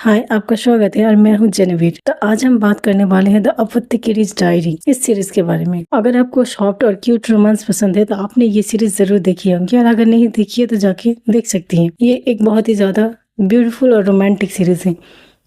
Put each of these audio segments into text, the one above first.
हाय, आपका स्वागत है और मैं हूँ जेनेवियर। तो आज हम बात करने वाले हैं द अपोथेकेरीज डायरी इस सीरीज के बारे में। अगर आपको सॉफ्ट और क्यूट रोमांस पसंद है तो आपने ये सीरीज जरूर देखी होगी, और अगर नहीं देखी है तो जाके देख सकती हैं। ये एक बहुत ही ज्यादा ब्यूटीफुल और रोमांटिक सीरीज है।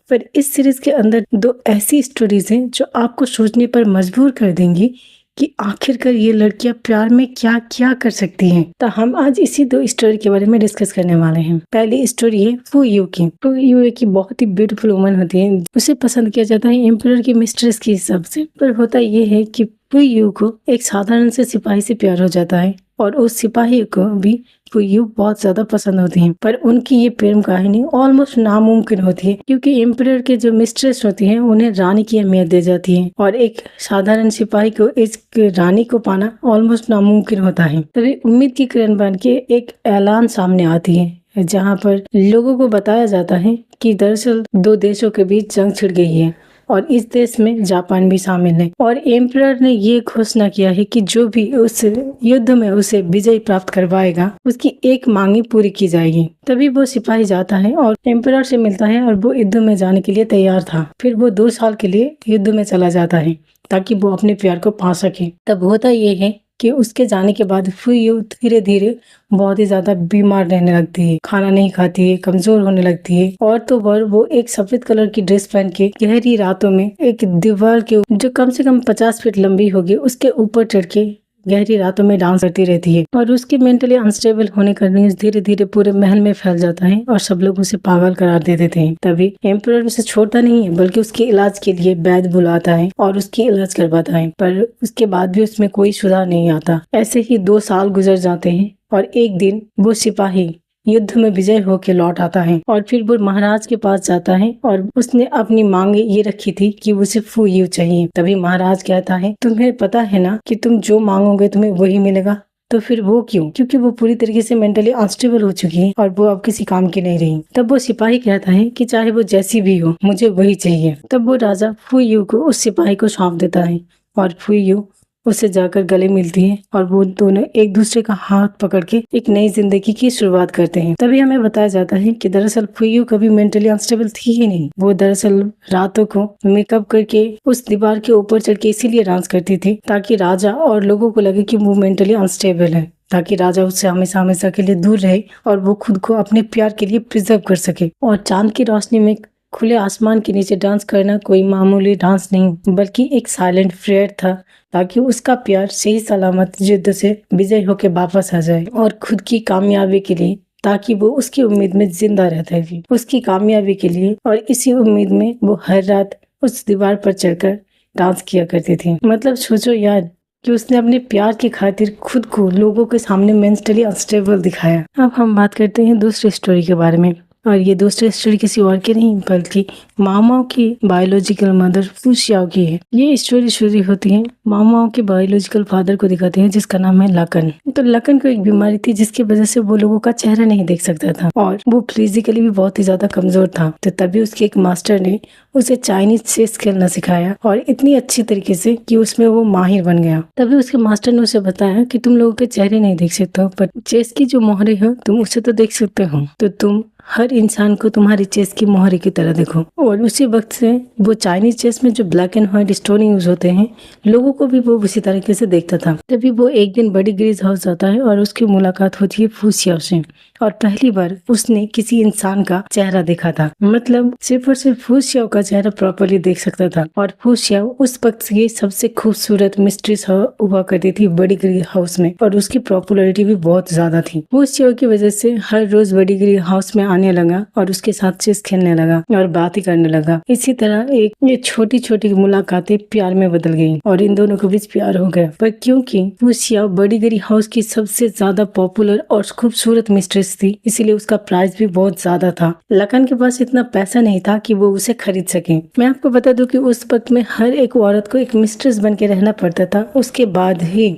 पर इस सीरीज के अंदर दो ऐसी स्टोरीज हैं जो आपको सोचने पर मजबूर कर देंगी कि आखिरकार ये लड़कियां प्यार में क्या क्या कर सकती हैं। तो हम आज इसी दो स्टोरी के बारे में डिस्कस करने वाले हैं। पहली स्टोरी है फू यू की। फू यू एक बहुत ही ब्यूटीफुल वुमन होती है। उसे पसंद किया जाता है एम्परर की मिस्ट्रेस के हिसाब से। पर होता ये है कि फू यू को एक साधारण से सिपाही से प्यार हो जाता है, और उस सिपाही को भी फू यू बहुत ज्यादा पसंद होती हैं। पर उनकी ये प्रेम कहानी ऑलमोस्ट नामुमकिन होती है, क्योंकि एम्परर के जो मिस्ट्रेस होती हैं उन्हें रानी की अहमियत दी जाती है, और एक साधारण सिपाही को इस रानी को पाना ऑलमोस्ट नामुमकिन होता है। तभी उम्मीद की किरण बन के एक ऐलान सामने आती है, जहाँ पर लोगों को बताया जाता है कि दरअसल दो देशों के बीच जंग छिड़ गई है, और इस देश में जापान भी शामिल है। और एम्परर ने ये घोषणा किया है कि जो भी उस युद्ध में उसे विजय प्राप्त करवाएगा उसकी एक मांगी पूरी की जाएगी। तभी वो सिपाही जाता है और एम्परर से मिलता है, और वो युद्ध में जाने के लिए तैयार था। फिर वो 2 साल के लिए युद्ध में चला जाता है ताकि वो अपने प्यार को पा सके। तब होता ये है कि उसके जाने के बाद फू यू धीरे धीरे बहुत ही ज्यादा बीमार रहने लगती है, खाना नहीं खाती है, कमजोर होने लगती है। और तो और वो एक सफेद कलर की ड्रेस पहन के गहरी रातों में एक दीवार के जो कम से कम 50 फीट लंबी होगी उसके ऊपर चढ़ के गहरी रातों में डांस करती रहती है। और उसके मेंटली अनस्टेबल होने का न्यूज धीरे धीरे पूरे महल में फैल जाता है, और सब लोग उसे पागल करार दे देते हैं। तभी एम्परर उसे छोड़ता नहीं है, बल्कि उसके इलाज के लिए वैद्य बुलाता है और उसकी इलाज करवाता है। पर उसके बाद भी उसमें कोई सुधार नहीं आता। ऐसे ही 2 साल गुजर जाते हैं, और एक दिन वो सिपाही युद्ध में विजय होकर लौट आता है, और फिर वो महाराज के पास जाता है, और उसने अपनी मांगे ये रखी थी कि उसे फू यू चाहिए। तभी महाराज कहता है, तुम्हें पता है ना कि तुम जो मांगोगे तुम्हें वही मिलेगा। तो फिर वो क्यों? क्योंकि वो पूरी तरीके से मेंटली अनस्टेबल हो चुकी है, और वो अब किसी काम की नहीं रही। तब वो सिपाही कहता है कि चाहे वो जैसी भी हो मुझे वही चाहिए। तब वो राजा फू यू को उस सिपाही को सौंप देता है, और फू यू उससे जाकर गले मिलती है, और वो दोनों एक दूसरे का हाथ पकड़ के एक नई जिंदगी की शुरुआत करते हैं। तभी हमें बताया जाता है कि दरअसल फू यू कभी मेंटली अनस्टेबल थी ही नहीं। वो दरअसल रातों को मेकअप करके उस दीवार के ऊपर चढ़ के इसीलिए डांस करती थी ताकि राजा और लोगों को लगे कि वो मेंटली अनस्टेबल है, ताकि राजा उससे हमेशा हमेशा के लिए दूर रहे और वो खुद को अपने प्यार के लिए प्रिजर्व कर सके। और चांद की रोशनी में खुले आसमान के नीचे डांस करना कोई मामूली डांस नहीं, बल्कि एक साइलेंट प्रेयर था, ताकि उसका प्यार सही सलामत युद्ध से विजय होकर वापस आ जाए, और खुद की कामयाबी के लिए, ताकि वो उसकी उम्मीद में जिंदा रहता है, उसकी कामयाबी के लिए। और इसी उम्मीद में वो हर रात उस दीवार पर चढ़कर डांस किया करती थी। मतलब सोचो यार कि उसने अपने प्यार की खातिर खुद को लोगों के सामने मेंटली अनस्टेबल दिखाया। अब हम बात करते हैं दूसरी स्टोरी के बारे में, और ये दूसरी स्टोरी किसी और की नहीं बल्कि मामाओं की बायोलॉजिकल मदर फू xiao की है। ये स्टोरी शुरू होती है मामाओं के बायोलॉजिकल फादर को दिखाते हैं, जिसका नाम है लकन। तो लकन को एक बीमारी थी जिसकी वजह से वो लोगों का चेहरा नहीं देख सकता था, और वो फिजिकली भी बहुत ही ज्यादा कमजोर था। तो तभी उसके एक मास्टर ने उसे चाइनीज चेस खेलना सिखाया, और इतनी अच्छी तरीके से कि उसमें वो माहिर बन गया। तभी उसके मास्टर ने उसे बताया कि तुम लोगों के चेहरे नहीं देख सकते हो, पर चेस की जो मोहरे हो तुम उसे तो देख सकते हो, तो तुम हर इंसान को तुम्हारी चेस की मोहरे की तरह देखो। और उसी वक्त से वो चाइनीज चेस में जो black and white stone use होते हैं, लोगों को भी वो उसी तरीके से देखता था। तभी वो एक दिन बड़ी ग्रीज हाउस जाता है, और उसकी मुलाकात होती है फू xiao से, और पहली बार उसने किसी इंसान का चेहरा देखा था। मतलब सिर्फ और सिर्फ फू xiao का चेहरा प्रॉपरली देख सकता था। और फू xiao उस वक्त की सबसे खूबसूरत मिस्ट्रेस हुआ करती थी बड़ी ग्रीन हाउस में, और उसकी पॉपुलैरिटी भी बहुत ज्यादा थी। फू xiao की वजह से हर रोज बड़ी ग्रीन हाउस में आने लगा, और उसके साथ चेस खेलने लगा और बात ही करने लगा। इसी तरह ये छोटी छोटी मुलाकातें प्यार में बदल गई, और इन दोनों के बीच प्यार हो गया। पर क्योंकि फू xiao बड़ी ग्रीन हाउस की सबसे ज्यादा पॉपुलर और खूबसूरत मिस्ट्रेस थी, इसीलिए उसका प्राइस भी बहुत ज्यादा था। लकन के पास इतना पैसा नहीं था कि वो उसे खरीद सके। मैं आपको बता दूं कि उस वक्त में हर एक औरत को एक मिस्ट्रेस बन के रहना पड़ता था। उसके बाद ही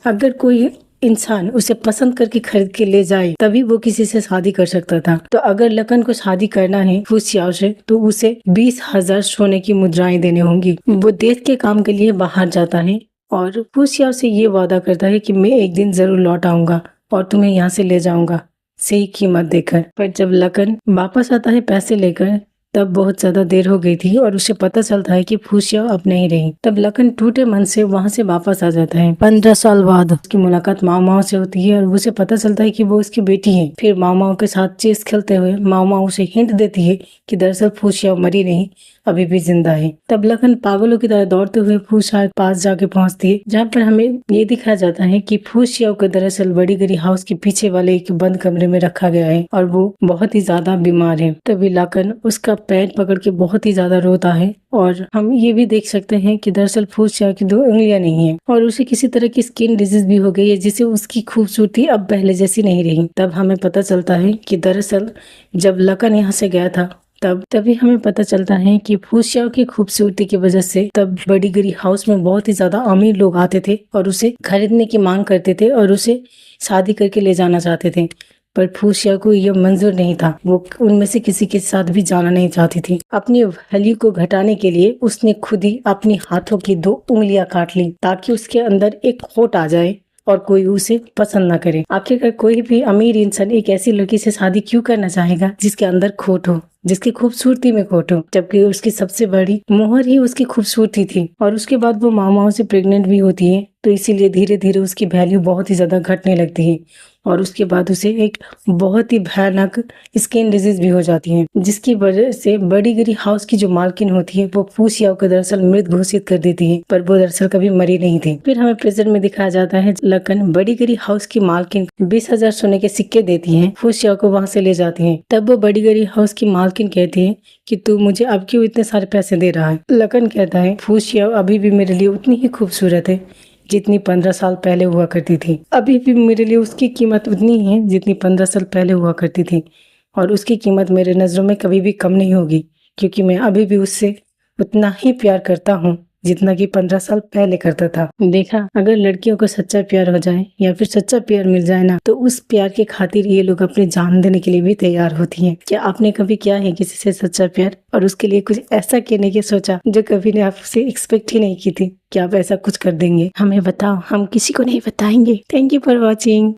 अगर कोई इंसान उसे पसंद करके खरीद के ले जाए तभी वो किसी से शादी कर सकता था। तो अगर लकन को शादी करना है फू xiao से, तो उसे 20,000 सोने की मुद्राएं देने होंगी। वो देश के काम के लिए बाहर जाता है, और फू xiao से ये वादा करता है कि मैं एक दिन जरूर लौट आऊंगा और तुम्हें यहाँ से ले जाऊंगा सही कीमत देकर। पर जब लकन वापस आता है पैसे लेकर, तब बहुत ज्यादा देर हो गई थी और उसे पता चलता है कि फूसियाओ अब नहीं रही। तब लखन टूटे मन से वहाँ से वापस आ जाता है। 15 साल बाद उसकी मुलाकात माओ माओ से होती है और उसे पता चलता है कि वो उसकी बेटी है। फिर माओ माओ के साथ चेस खेलते हुए माओ माओ उसे हिंट देती है कि दरअसल फूसियाओ मरी नहीं, अभी भी जिंदा है। तब लखन पागलों की तरह दौड़ते हुए फूसियाओ के पास जाके पहुंचती है, जहाँ पर हमें ये दिखाया जाता है कि फूसियाओ को दरअसल बड़ी गरी हाउस के पीछे वाले एक बंद कमरे में रखा गया है और वो बहुत ही ज्यादा बीमार है। तभी लखन उसका पैर पकड़ के बहुत ही ज्यादा रोता है और हम ये भी देख सकते हैं कि दरअसल फूसियाओ की 2 उंगलियां नहीं है और उसे किसी तरह की स्किन डिजीज भी हो गई है, जिससे उसकी खूबसूरती अब पहले जैसी नहीं रही। तब हमें पता चलता है कि दरअसल जब लखन यहाँ से गया था तभी हमें पता चलता है कि फूसियाओ की खूबसूरती की वजह से तब बड़ी गरी हाउस में बहुत ही ज्यादा अमीर लोग आते थे और उसे खरीदने की मांग करते थे और उसे शादी करके ले जाना चाहते थे। पर फूसियाओ को यह मंजूर नहीं था, वो उनमें से किसी के साथ भी जाना नहीं चाहती थी। अपनी वैल्यू को घटाने के लिए उसने खुद ही अपनी हाथों की 2 उंगलियां काट ली ताकि उसके अंदर एक खोट आ जाए और कोई उसे पसंद ना करे। आखिरकार कोई भी अमीर इंसान एक ऐसी लड़की से शादी क्यों करना चाहेगा जिसके अंदर खोट हो, जिसकी खूबसूरती में खोट हो, जबकि उसकी सबसे बड़ी मोहर ही उसकी खूबसूरती थी। और उसके बाद वो मामाओं से प्रेग्नेंट भी होती है, तो इसीलिए धीरे धीरे उसकी वैल्यू बहुत ही ज्यादा घटने लगती है और उसके बाद उसे एक बहुत ही भयानक स्किन डिजीज भी हो जाती है, जिसकी वजह से बड़ी गरी हाउस की जो मालकिन होती है वो फूसियाओ को दरअसल मृत घोषित कर देती है, पर वो दरअसल कभी मरी नहीं थी। फिर हमें प्रेजेंट में दिखाया जाता है लखन बड़ी गरी हाउस की मालकिन 20,000 सोने के सिक्के देती है, फूसियाओ को वहां से ले जाती है। तब वो बड़ी गरी हाउस की मालकिन कहती है कि तू मुझे अब क्यों इतने सारे पैसे दे रहा है। लखन कहता है फूसियाओ अभी भी मेरे लिए उतनी ही खूबसूरत है जितनी 15 साल पहले हुआ करती थी। अभी भी मेरे लिए उसकी कीमत उतनी है जितनी 15 साल पहले हुआ करती थी और उसकी कीमत मेरे नज़रों में कभी भी कम नहीं होगी, क्योंकि मैं अभी भी उससे उतना ही प्यार करता हूँ जितना कि 15 साल पहले करता था। देखा, अगर लड़कियों को सच्चा प्यार हो जाए या फिर सच्चा प्यार मिल जाए ना, तो उस प्यार के खातिर ये लोग अपनी जान देने के लिए भी तैयार होती हैं। क्या आपने कभी किया है किसी से सच्चा प्यार और उसके लिए कुछ ऐसा करने की सोचा जो कभी ने आपसे एक्सपेक्ट ही नहीं की थी? क्या आप ऐसा कुछ कर देंगे? हमें बताओ, हम किसी को नहीं बताएंगे। Thank you for watching.